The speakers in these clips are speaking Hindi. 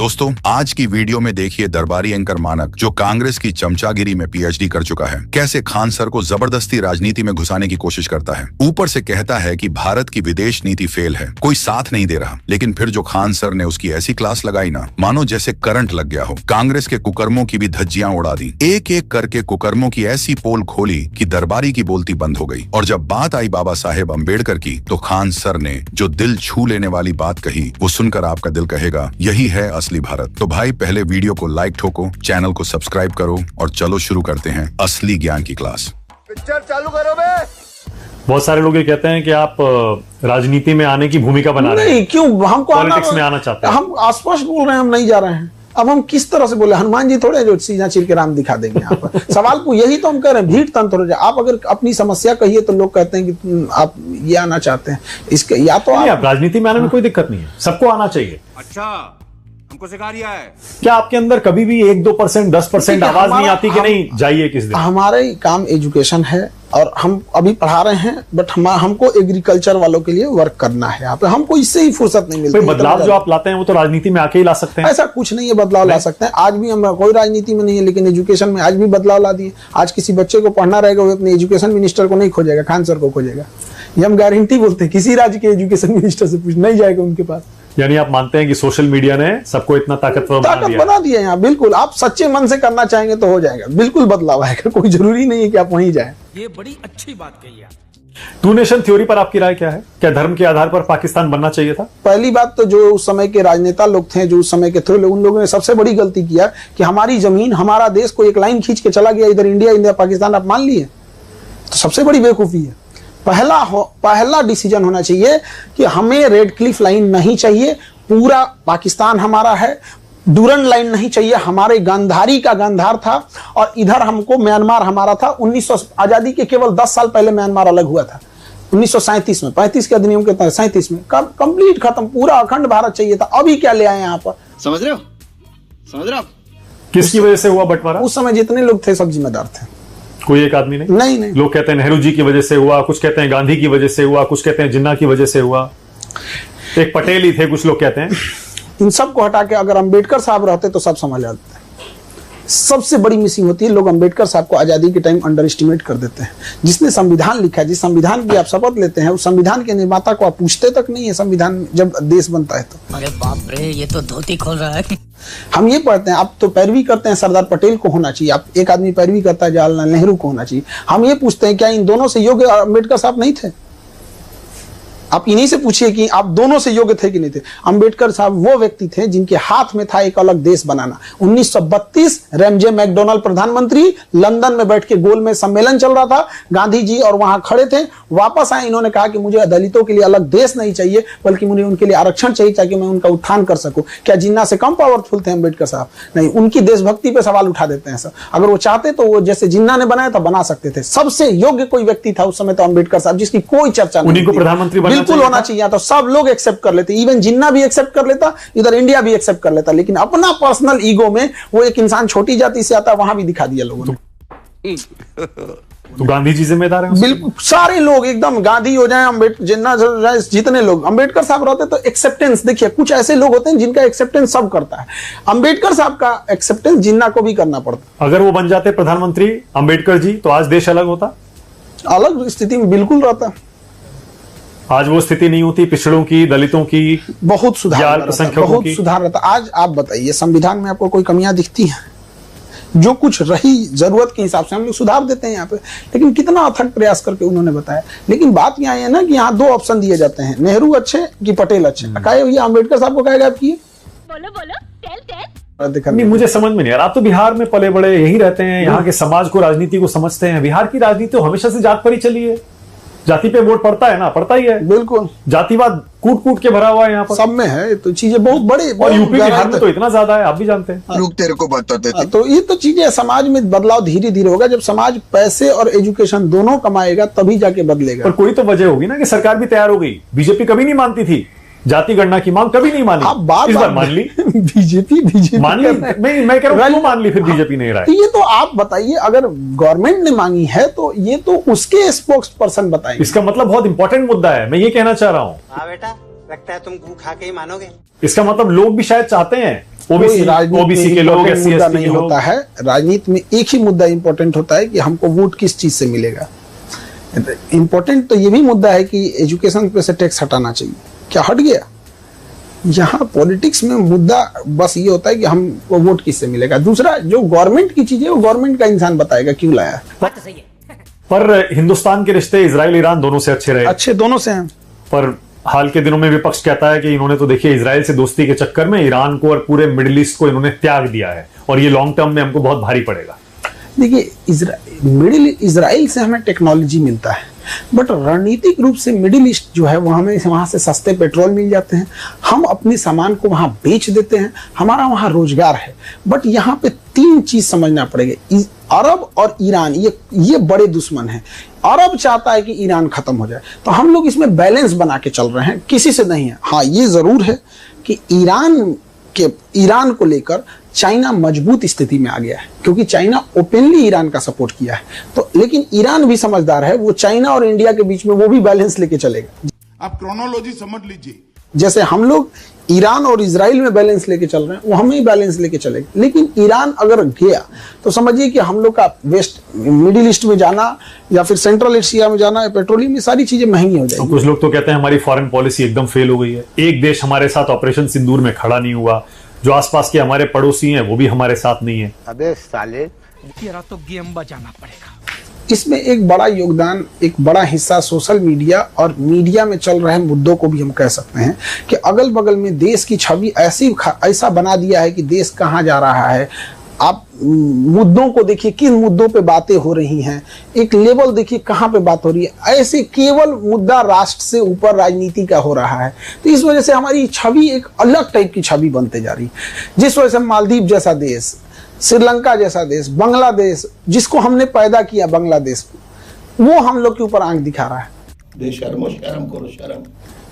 दोस्तों, आज की वीडियो में देखिए दरबारी एंकर मानक, जो कांग्रेस की चमचागिरी में पीएचडी कर चुका है, कैसे खान सर को जबरदस्ती राजनीति में घुसाने की कोशिश करता है। ऊपर से कहता है कि भारत की विदेश नीति फेल है, कोई साथ नहीं दे रहा, लेकिन फिर जो खान सर ने उसकी ऐसी क्लास लगाई ना, मानो जैसे करंट लग गया हो। कांग्रेस के कुकर्मों की भी धज्जियां उड़ा दी, एक एक करके कुकर्मों की ऐसी पोल खोली कि दरबारी की बोलती बंद हो गई। और जब बात आई बाबा साहेब अम्बेडकर की, तो खान सर ने जो दिल छू लेने वाली बात कही, वो सुनकर आपका दिल कहेगा यही है असली भारत। तो भाई, पहले वीडियो को लाइक ठोको, चैनल को सब्सक्राइब करो और चलो शुरू करते हैं असली ज्ञान की क्लास। पिक्चर चालू करो बे। बहुत सारे लोग ये कहते हैं कि आप राजनीति में आने की भूमिका बना रहे हैं। नहीं, क्यों हमको पॉलिटिक्स में आना चाहते हैं। हम स्पष्ट बोल रहे हैं, हम नहीं जा रहे हैं। अब हम किस तरह से बोले? हनुमान जी थोड़े जो सीधा चीर के राम दिखा देंगे यहाँ पर। सवाल को यही तो हम कह रहे हैं, भीड़ तंत्र हो जाए। आप अगर अपनी समस्या कहिए तो लोग कहते हैं कि आप ये आना चाहते हैं, इसके या तो आप राजनीति में आने में कोई दिक्कत नहीं है, सबको आना चाहिए। अच्छा, हमको सिखा रिया है क्या आपके अंदर कभी भी 1-2%, 10% आवाज नहीं आती कि नहीं जाइए किस दिन? हमारा काम एजुकेशन है और हम अभी पढ़ा रहे हैं, बट हमको एग्रीकल्चर वालों के लिए वर्क करना है यहाँ पे। हमको इससे ही फुर्सत नहीं मिलती। बदलाव जो आप लाते हैं वो तो राजनीति में आके ही ला सकते हैं। ऐसा कुछ नहीं है, बदलाव ला सकते हैं। आज भी हम कोई राजनीति में नहीं है, लेकिन एजुकेशन में आज भी बदलाव ला दिए। आज किसी बच्चे को पढ़ना रहेगा, वो अपने एजुकेशन मिनिस्टर को नहीं खोजेगा, खान सर को खोजेगा। ये हम गारंटी बोलते हैं। किसी राज्य के एजुकेशन मिनिस्टर से पूछ नहीं जाएगा उनके पास। यानी आप मानते हैं कि सोशल मीडिया ने सबको इतना ताकतवर बना दिया यहाँ। बिल्कुल, आप सच्चे मन से करना चाहेंगे तो हो जाएगा, बिल्कुल बदलाव आएगा। कोई जरूरी नहीं है कि आप वहीं जाएं। ये बड़ी अच्छी बात कही है। टू नेशन थ्योरी पर आपकी राय क्या है? क्या धर्म के आधार पर पाकिस्तान बनना चाहिए था? पहली बात तो जो उस समय के राजनेता लोग थे, जो उस समय के थे, उन लोगों ने सबसे बड़ी गलती किया कि हमारी जमीन, हमारा देश को एक लाइन खींच के चला गया, इधर इंडिया, इंडिया पाकिस्तान आप मान लिए। तो सबसे बड़ी बेवकूफी है। पहला डिसीजन होना चाहिए कि हमें रेड क्लिफ लाइन नहीं चाहिए, पूरा पाकिस्तान हमारा है। डूरन लाइन नहीं चाहिए, हमारे गांधारी का गांधार था और इधर हमको म्यांमार हमारा था। 1900 आजादी के केवल 10 साल पहले म्यांमार अलग हुआ था, 1937 में। 35 के अधिनियम के तहत 37 में कंप्लीट खत्म, पूरा अखंड भारत चाहिए था। अभी क्या ले आए यहाँ पर? समझ रहे हो? समझ रहे हो? किसकी वजह से हुआ बंटवारा? उस समय जितने लोग थे सब जिम्मेदार थे, कोई एक आदमी नहीं। नहीं। लोग कहते हैं नेहरू जी की वजह से हुआ, कुछ कहते हैं गांधी की वजह से हुआ, कुछ कहते हैं जिन्ना की वजह से हुआ, एक पटेल ही थे, कुछ लोग कहते हैं। इन सबको हटा के अगर अंबेडकर साहब रहते तो सब समझ आते। सबसे बड़ी मिसिंग होती है, लोग अंबेडकर साहब को आजादी के टाइम अंडर एस्टिमेट कर देते हैं। जिसने संविधान लिखा है, जिस संविधान की आप शपथ लेते हैं, उस संविधान के निर्माता को आप पूछते तक नहीं है संविधान जब देश बनता है तो। अरे बाप रे, ये तो धोती खोल रहा है। हम ये पढ़ते हैं, आप तो पैरवी करते हैं सरदार पटेल को होना चाहिए, आप एक आदमी पैरवी करता है जवाहरलाल नेहरू को होना चाहिए। हम ये पूछते हैं क्या इन दोनों से योग्य अंबेडकर साहब नहीं थे? आप इन्हीं से पूछिए कि आप दोनों से योग्य थे कि नहीं थे। अंबेडकर साहब वो व्यक्ति थे जिनके हाथ में था एक अलग देश बनाना। 1932 रैमजे मैकडोनाल्ड प्रधानमंत्री, लंदन में बैठ के गोल में सम्मेलन चल रहा था, गांधी जी और वहां खड़े थे। वापस आए, इन्होंने कहा कि मुझे दलितों के लिए अलग देश नहीं चाहिए, बल्कि मुझे उनके लिए आरक्षण चाहिए ताकि मैं उनका उत्थान कर सकूं। क्या जिन्ना से कम पावरफुल थे अंबेडकर साहब? नहीं, उनकी देशभक्ति पे सवाल उठा देते हैं सर। अगर वो चाहते तो वो जैसे जिन्ना ने बनाया था बना सकते थे। सबसे योग्य कोई व्यक्ति था उस समय तो अंबेडकर साहब, जिसकी कोई चर्चा नहीं। उन्हीं को प्रधानमंत्री बिल्कुल होना चाहिए, तो सब लोग एक्सेप्ट कर लेते, इवन जिन्ना भी एक्सेप्ट कर लेता, इधर इंडिया भी एक्सेप्ट कर लेता। लेकिन अपना पर्सनल ईगो में वो एक इंसान छोटी जाति से आता है, वहां भी दिखा दिया लोगों ने। तो गांधी जी जिम्मेदार हैं? बिल्कुल, सारे लोग एकदम गांधी हो जाए, अम्बेडकर, जिन्ना हो जाए, जितने लोग अंबेडकर साहब रहते तो एक्सेप्टेंस देखिए, कुछ ऐसे लोग होते हैं जिनका एक्सेप्टेंस सब करता है। अंबेडकर साहब का एक्सेप्टेंस जिन्ना को भी करना पड़ता। अगर वो बन जाते प्रधानमंत्री अंबेडकर जी, तो आज देश अलग होता, अलग स्थिति में बिल्कुल रहता। आज वो स्थिति नहीं होती, पिछड़ों की, दलितों की बहुत सुधार, बहुत सुधार रहता। आज आप बताइए, संविधान में आपको कोई कमियां दिखती हैं? जो कुछ रही जरूरत के हिसाब से हम लोग सुधार देते हैं यहाँ पे, लेकिन कितना अथक प्रयास करके उन्होंने बताया। लेकिन बात यहाँ है ना कि यहाँ 2 ऑप्शन दिए जाते हैं, नेहरू अच्छे कि पटेल अच्छे। कहे भैया अंबेडकर साहब को कहेगा आप किए? नहीं, मुझे समझ में नहीं आ रहा। आप तो बिहार में पले बड़े, यही रहते हैं, यहाँ के समाज को, राजनीति को समझते हैं। बिहार की राजनीति तो हमेशा से जात पर ही चली है, जाति पे वोट पड़ता है ना, पड़ता ही है। बिल्कुल, जातिवाद कूट कूट के भरा हुआ है यहाँ पर, सब में है। तो चीजें बहुत बड़े, और यूपी बिहार में तो इतना ज्यादा है, आप भी जानते हैं। लोग तेरे को बताते थे। तो ये तो चीजें समाज में बदलाव धीरे धीरे होगा। जब समाज पैसे और एजुकेशन दोनों कमाएगा तभी जाके बदलेगा। पर कोई तो वजह होगी ना कि सरकार भी तैयार हो गई। बीजेपी कभी नहीं मानती थी, जाति गणना की मांग कभी नहीं मानी, आप बार इस बार मान ली। बीजेपी मान ली। मैं कह रहा हूं, मान ली फिर बीजेपी नहीं रहा। तो ये तो आप बताइए, अगर गवर्नमेंट ने मांगी है तो ये तो उसके स्पोक्स पर्सन बताएंगे। इसका मतलब बहुत इंपॉर्टेंट मुद्दा है, मैं ये कहना चाह रहा हूं। हाँ बेटा, लगता है तुम गू खा के ही मानोगे। इसका मतलब लोग भी शायद चाहते हैं ओबीसी के लोग, मुद्दा SC/ST नहीं के लोग। होता है। राजनीति में एक ही मुद्दा इंपॉर्टेंट होता है कि हमको वोट किस चीज से मिलेगा। इंपॉर्टेंट तो ये भी मुद्दा है कि एजुकेशन पे से टैक्स हटाना चाहिए, क्या हट गया? यहाँ पॉलिटिक्स में मुद्दा बस ये होता है कि हमको वोट किससे मिलेगा। दूसरा, जो गवर्नमेंट की चीज है वो गवर्नमेंट का इंसान बताएगा क्यों लाया। पर हिंदुस्तान के रिश्ते इजराइल ईरान दोनों से अच्छे रहे, अच्छे दोनों से हैं। पर हाल के दिनों में विपक्ष कहता है कि इन्होंने तो देखिए इजराइल से दोस्ती के चक्कर में ईरान को और पूरे मिडिल ईस्ट को इन्होंने त्याग दिया है और ये लॉन्ग टर्म में हमको बहुत भारी पड़ेगा। देखिए, इजराइल से हमें टेक्नोलॉजी मिलता है, बट रणनीतिक रूप से मिडिल ईस्ट जो है वो हमें वहां से सस्ते पेट्रोल मिल जाते हैं, हम अपने सामान को वहां बेच देते हैं, हमारा वहां रोजगार है। बट यहाँ पे तीन चीज समझना पड़ेगा। अरब और ईरान ये बड़े दुश्मन हैं। अरब चाहता है कि ईरान खत्म हो जाए, तो हम लोग इसमें बैलेंस बना के चल रहे हैं, किसी से नहीं है। हाँ, ये जरूर है कि ईरान को लेकर चाइना मजबूत स्थिति में आ गया है, क्योंकि चाइना ओपनली ईरान का सपोर्ट किया है। तो लेकिन ईरान भी समझदार है, वो चाइना और इंडिया के बीच में वो भी बैलेंस लेके चलेगा। आप क्रोनोलॉजी समझ लीजिए। जैसे हम लोग ईरान और इजराइल में बैलेंस लेके चल रहे हैं, वो हमें ही बैलेंस लेके चलेगा। लेकिन ईरान अगर गया तो समझिए कि हम लोग का वेस्ट मिडिल ईस्ट में जाना या फिर सेंट्रल एशिया में जाना, पेट्रोलियम, ये सारी चीजें महंगी हो जाएगी। कुछ लोग तो कहते हैं हमारी फॉरेन पॉलिसी एकदम फेल हो गई है। एक देश हमारे साथ ऑपरेशन सिंदूर में खड़ा नहीं हुआ, जो आसपास के हमारे पड़ोसी हैं वो भी हमारे साथ नहीं है। अबे साले, तेरा तो गेम बजाना पड़ेगा। इसमें एक बड़ा योगदान, एक बड़ा हिस्सा सोशल मीडिया और मीडिया में चल रहे मुद्दों को भी हम कह सकते हैं कि अगल बगल में देश की छवि ऐसा बना दिया है कि देश कहाँ जा रहा है। आप मुद्दों को देखिए, किन मुद्दों पे बातें हो रही हैं, एक लेवल देखिए कहाँ पे बात हो रही है। ऐसे केवल मुद्दा राष्ट्र से ऊपर राजनीति का हो रहा है, तो इस वजह से हमारी छवि एक अलग टाइप की छवि बनते जा रही है। जिस वजह से मालदीव जैसा देश, श्रीलंका जैसा देश, बांग्लादेश, जिसको हमने पैदा किया बांग्लादेश को, वो हम लोग के ऊपर आंख दिखा रहा है। बेशर्मो, शर्म करो शर्म।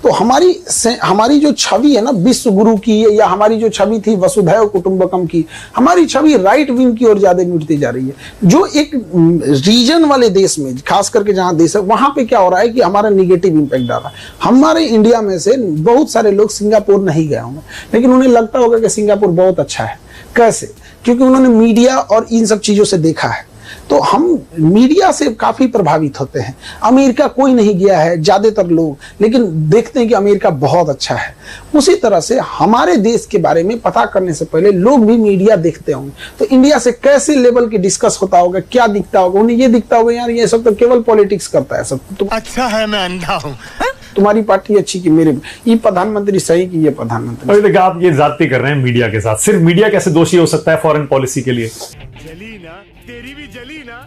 तो हमारी जो छवि है ना विश्व गुरु की, या हमारी जो छवि थी वसुधैव कुटुंबकम की, हमारी छवि राइट विंग की ओर ज्यादा मिटती जा रही है। जो एक रीजन वाले देश में, खास करके जहां देश है, वहां पे क्या हो रहा है कि हमारा निगेटिव इंपैक्ट डाल रहा है। हमारे इंडिया में से बहुत सारे लोग सिंगापुर नहीं गए होंगे, लेकिन उन्हें लगता होगा कि सिंगापुर बहुत अच्छा है। कैसे? क्योंकि उन्होंने मीडिया और इन सब चीजों से देखा है। तो हम मीडिया से काफी प्रभावित होते हैं। अमेरिका कोई नहीं गया है ज्यादातर लोग, लेकिन देखते हैं कि अमेरिका बहुत अच्छा है। उसी तरह से हमारे देश के बारे में पता करने से पहले लोग भी मीडिया देखते होंगे, तो इंडिया से कैसे लेवल की डिस्कस होता होगा, क्या दिखता होगा, उन्हें ये दिखता होगा यार ये सब तो केवल पॉलिटिक्स करता है सब। तो अच्छा है मैं अंधा हूँ। तुम्हारी पार्टी अच्छी कि मेरे, ये प्रधानमंत्री सही कि ये प्रधानमंत्री। अभी तक आप ये ज्यादती कर रहे हैं मीडिया के साथ। सिर्फ मीडिया कैसे दोषी हो सकता है फॉरेन पॉलिसी के लिए? जली ना, तेरी भी जली ना।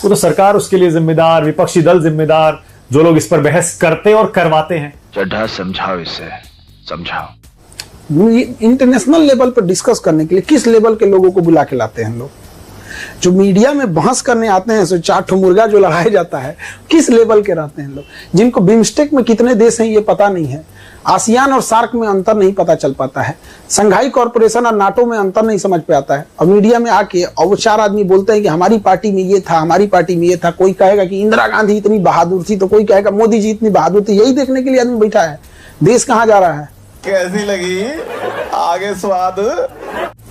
वो तो सरकार उसके लिए जिम्मेदार, विपक्षी दल जिम्मेदार, जो लोग इस पर बहस करते और करवाते हैं। चड्ढा समझाओ इसे, समझाओ। इंटरनेशनल लेवल पर डिस्कस करने के लिए किस लेवल के लोगों को बुला के लाते हैं लोग? जो मीडिया में बहस करने आते हैं, सो चार ठो मुर्गा जो लगाया जाता है, किस लेवल के रहते हैं लोग? जिनको बिम्स्टेक में कितने देश हैं ये पता नहीं है, आसियान और सार्क में अंतर नहीं पता चल पाता है, संघाई कॉर्पोरेशन और नाटो में अंतर नहीं समझ पे आता है। और मीडिया में आके और वो चार आदमी बोलते हैं कि हमारी पार्टी में ये था, हमारी पार्टी में ये था। कोई कहेगा कि इंदिरा गांधी इतनी बहादुर थी, तो कोई कहेगा मोदी जी इतनी बहादुर थी। यही देखने के लिए आदमी बैठा है। देश कहाँ जा रहा है? कैसी लगी आगे स्वाद?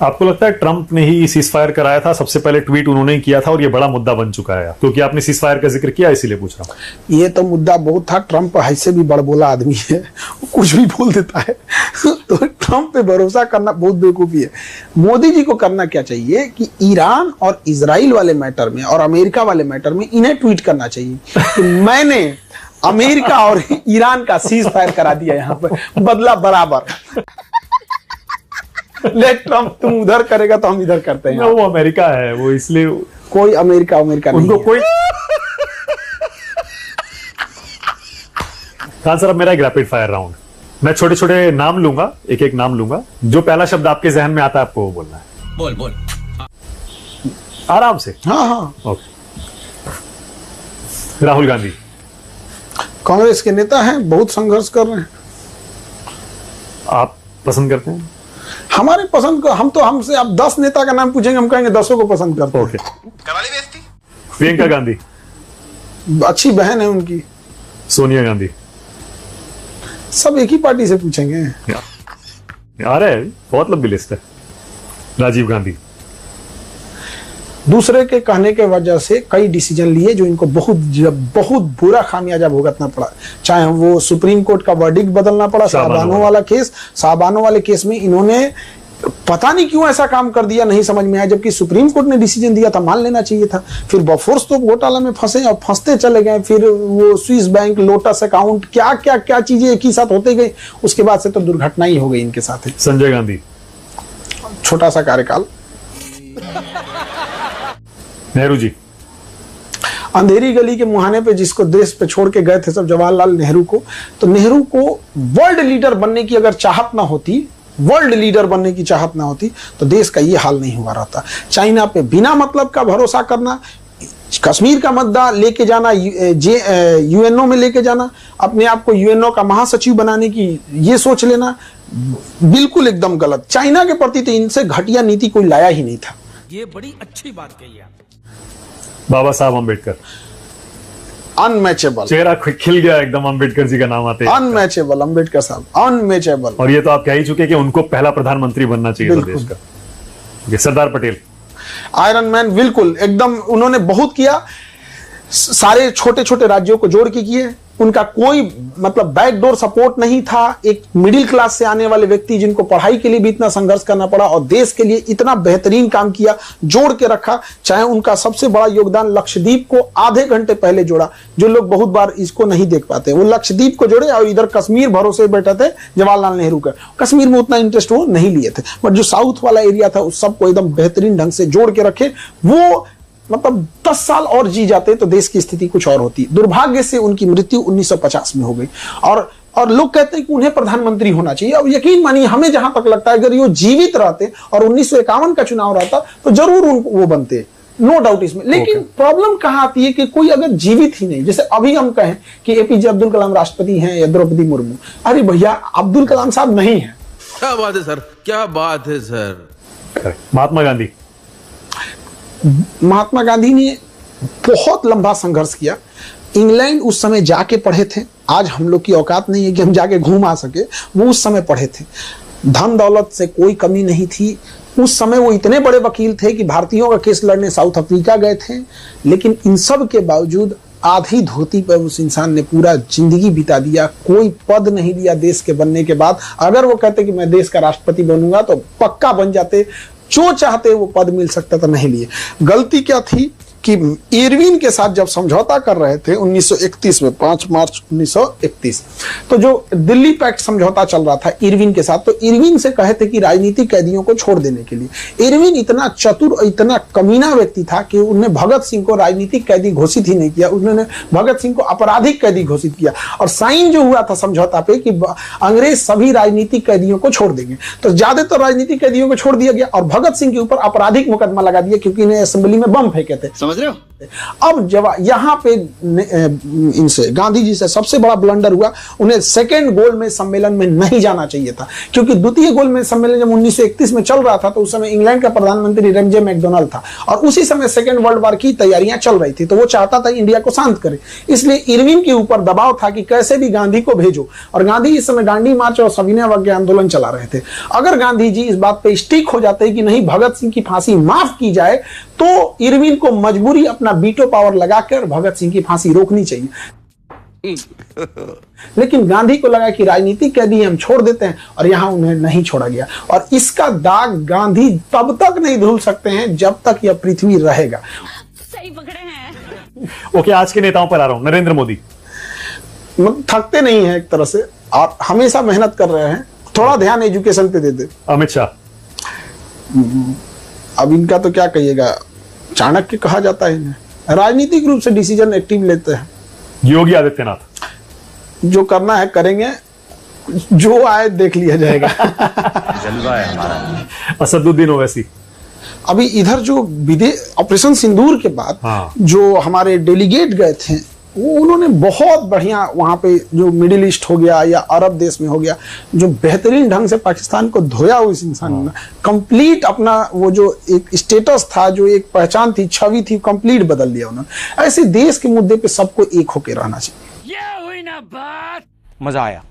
आपको लगता है ट्रंप ने ही सीज फायर कराया था? सबसे पहले ट्वीट उन्होंने ही किया था और ये बड़ा मुद्दा बन चुका है, क्योंकि आपने सीज फायर का जिक्र किया इसीलिए पूछ रहा हूं। ये तो मुद्दा बहुत था। ट्रंप ऐसे भी बड़बोला आदमी है, वो कुछ भी बोल देता है। तो ट्रंप पे भरोसा करना बहुत बेवकूफी है। मोदी जी को करना क्या चाहिए कि ईरान और इजराइल वाले मैटर में और अमेरिका वाले मैटर में इन्हें ट्वीट करना चाहिए कि मैंने अमेरिका और ईरान का सीज फायर करा दिया, यहाँ पर बदला बराबर। लेट ट्रंप, तुम उधर करेगा तो हम इधर करते हैं। वो अमेरिका है, वो इसलिए कोई अमेरिका नहीं उनको है। कोई। खान सर, अब मेरा एक रैपिड फायर राउंड, मैं छोटे छोटे नाम लूंगा, एक एक नाम लूंगा, जो पहला शब्द आपके जहन में आता है आपको वो बोलना है। बोल बोल। आराम से। हाँ हाँ। ओके। राहुल गांधी कांग्रेस के नेता हैं, बहुत संघर्ष कर रहे हैं। आप पसंद करते हैं? हमारे पसंद को हमसे आप 10 नेता का नाम पूछेंगे, हम कहेंगे 10 को पसंद करते हैं। ओके। करवाली बेइज्जती। प्रियंका गांधी, अच्छी बहन है उनकी। सोनिया गांधी, सब एक ही पार्टी से पूछेंगे। अरे बहुत लंबी लिस्ट है। राजीव गांधी। दूसरे के कहने के वजह से कई डिसीजन लिए जो इनको बहुत बुरा खामियाजा भुगतना पड़ा। चाहे वो सुप्रीम कोर्ट का वर्डिक्ट बदलना पड़ा, साहबानों वाले केस में इन्होंने पता नहीं क्यों ऐसा काम कर दिया, नहीं समझ में आया। जबकि सुप्रीम कोर्ट ने डिसीजन दिया था, मान लेना चाहिए था। फिर बफोर्स तो घोटाला में फंसे और फंसते चले गए। फिर वो स्विस बैंक, लोटस अकाउंट, क्या क्या क्या चीजें एक ही साथ होते गई। उसके बाद से तो दुर्घटना ही हो गई इनके साथ। संजय गांधी। छोटा सा कार्यकाल। नेहरू जी। अंधेरी गली के मुहाने पे जिसको देश पे छोड़ के गए थे सब, जवाहरलाल नेहरू को, तो नेहरू को वर्ल्ड लीडर बनने की अगर चाहत ना होती, वर्ल्ड लीडर बनने की चाहत ना होती, तो देश का ये हाल नहीं हुआ रहता। चाइना पे बिना मतलब का भरोसा करना, कश्मीर का मुद्दा लेके जाना, यूएनओ में लेके जाना, अपने आप को यूएनओ का महासचिव बनाने की ये सोच लेना, बिल्कुल एकदम गलत। चाइना के प्रति तो इनसे घटिया नीति कोई लाया ही नहीं था। ये बड़ी अच्छी बात कही आप। बाबा साहब अम्बेडकर। अनमैचेबल। चेहरा खिल गया एकदम अम्बेडकर जी का नाम आते ही। अनमैचेबल, अम्बेडकर साहब अनमैचेबल। और ये तो आप कह ही चुके कि उनको पहला प्रधानमंत्री बनना चाहिए था देश का। ये सरदार पटेल। आयरन मैन, बिल्कुल एकदम। उन्होंने बहुत किया, सारे छोटे छोटे राज्यों को जोड़ के किए। उनका कोई मतलब बैकडोर सपोर्ट नहीं था। एक मिडिल क्लास से आने वाले व्यक्ति जिनको पढ़ाई के लिए भी इतना संघर्ष करना पड़ा और देश के लिए इतना बेहतरीन काम किया, जोड़ के रखा। चाहे उनका सबसे बड़ा योगदान लक्षद्वीप को आधे घंटे पहले जोड़ा, जो लोग बहुत बार इसको नहीं देख पाते। वो लक्षद्वीप को जोड़े और इधर कश्मीर भरोसे बैठे थे जवाहरलाल नेहरू का। कश्मीर में उतना इंटरेस्ट वो नहीं लिए थे, बट जो साउथ वाला एरिया था उस सबको एकदम बेहतरीन ढंग से जोड़ के रखे। वो मतलब 10 साल और जी जाते तो देश की स्थिति कुछ और होती। दुर्भाग्य से उनकी मृत्यु 1950 में हो गई। और लोग कहते हैं कि उन्हें प्रधानमंत्री होना चाहिए। अब यकीन मानिए, हमें जहां तक लगता है अगर ये जीवित रहते और 1951 का चुनाव रहता तो जरूर वो बनते, नो डाउट इसमें। लेकिन प्रॉब्लम कहां आती है कि कोई अगर जीवित ही नहीं, जैसे अभी हम कहें कि एपीजे अब्दुल कलाम राष्ट्रपति हैं या द्रौपदी मुर्मू, अरे भैया अब्दुल कलाम साहब नहीं है। क्या बात है सर, क्या बात है सर। महात्मा गांधी। महात्मा गांधी ने बहुत लंबा संघर्ष किया। इंग्लैंड उस समय जाके पढ़े थे। आज हम लोग की औकात नहीं है कि हम जाके घूम आ सके, वो उस समय पढ़े थे। धन दौलत से कोई कमी नहीं थी। उस समय वो इतने बड़े वकील थे कि भारतीयों का केस लड़ने साउथ अफ्रीका गए थे। लेकिन इन सब के बावजूद आधी धोती पर उस इंसान ने पूरा जिंदगी बिता दिया। कोई पद नहीं लिया देश के बनने के बाद। अगर वो कहते कि मैं देश का राष्ट्रपति बनूंगा तो पक्का बन जाते, जो चाहते वो पद मिल सकता था, नहीं लिए। गलती क्या थी कि इरविन के साथ जब समझौता कर रहे थे 1931 में, 5 मार्च 1931, तो जो दिल्ली पैक्ट समझौता चल रहा था इरविन के साथ, तो इरविन से कहे थे कि राजनीतिक कैदियों को छोड़ देने के लिए। इरविन इतना चतुर और इतना कमीना व्यक्ति था कि उन्होंने भगत सिंह को राजनीतिक कैदी घोषित ही नहीं किया, उन्होंने भगत सिंह को आपराधिक कैदी घोषित किया। और साइन जो हुआ था समझौता पे कि अंग्रेज सभी राजनीतिक कैदियों को छोड़ देंगे, तो ज्यादातर राजनीतिक कैदियों को छोड़ दिया गया और भगत सिंह के ऊपर आपराधिक मुकदमा लगा दिया क्योंकि इन्हें असेंबली में बम फेंके थे। समझ रहे हो? अब जब यहाँ पे इनसे गांधी जी से सबसे बड़ा ब्लंडर हुआ, उन्हें सेकेंड गोलमेज सम्मेलन में नहीं जाना चाहिए था। क्योंकि द्वितीय गोलमेज सम्मेलन जब 1931 में चल रहा था तो उस समय इंग्लैंड का प्रधानमंत्री रेमजे मैकडोनाल्ड था और उसी समय सेकेंड वर्ल्ड वॉर की तैयारियां चल रही थी, तो वो चाहता था इंडिया को शांत करे। इसलिए इरविन के ऊपर दबाव था कि कैसे भी गांधी को भेजो। और गांधी इस समय दांडी मार्च और सविनय अवज्ञा आंदोलन चला रहे थे। अगर गांधी जी इस बात पे स्टिक हो जाते कि नहीं भगत सिंह की फांसी माफ की जाए, तो इरविन को मजबूरी अपना वीटो पावर लगाकर भगत सिंह की फांसी रोकनी चाहिए। लेकिन गांधी को लगा कि राजनीतिक कैदी हम छोड़ देते हैं और यहां उन्हें नहीं छोड़ा गया। और इसका दाग गांधी तब तक नहीं धुल सकते हैं जब तक यह पृथ्वी रहेगा। सही पकड़े हैं। ओके, आज के नेताओं पर आ रहा हूं। नरेंद्र मोदी। थकते नहीं है एक तरह से और हमेशा मेहनत कर रहे हैं। थोड़ा ध्यान एजुकेशन पे दे दे। अमित शाह। अब इनका तो क्या कहिएगा, चाणक्य कहा जाता है इन्हें। राजनीतिक रूप से डिसीजन एक्टिव लेते हैं। योगी आदित्यनाथ। जो करना है करेंगे, जो आए देख लिया जाएगा। जलवा है हमारा। असदुद्दीन ओवैसी। अभी इधर जो विदेश ऑपरेशन सिंदूर के बाद जो हमारे डेलीगेट गए थे, वो उन्होंने बहुत बढ़िया वहां पे जो मिडिल ईस्ट हो गया या अरब देश में हो गया, जो बेहतरीन ढंग से पाकिस्तान को धोया उस इंसान ने। कंप्लीट अपना वो जो एक स्टेटस था, जो एक पहचान थी, छवि थी, कंप्लीट बदल दिया उन्होंने। ऐसे देश के मुद्दे पे सबको एक होके रहना चाहिए। ये हुई ना बात। मजा आया।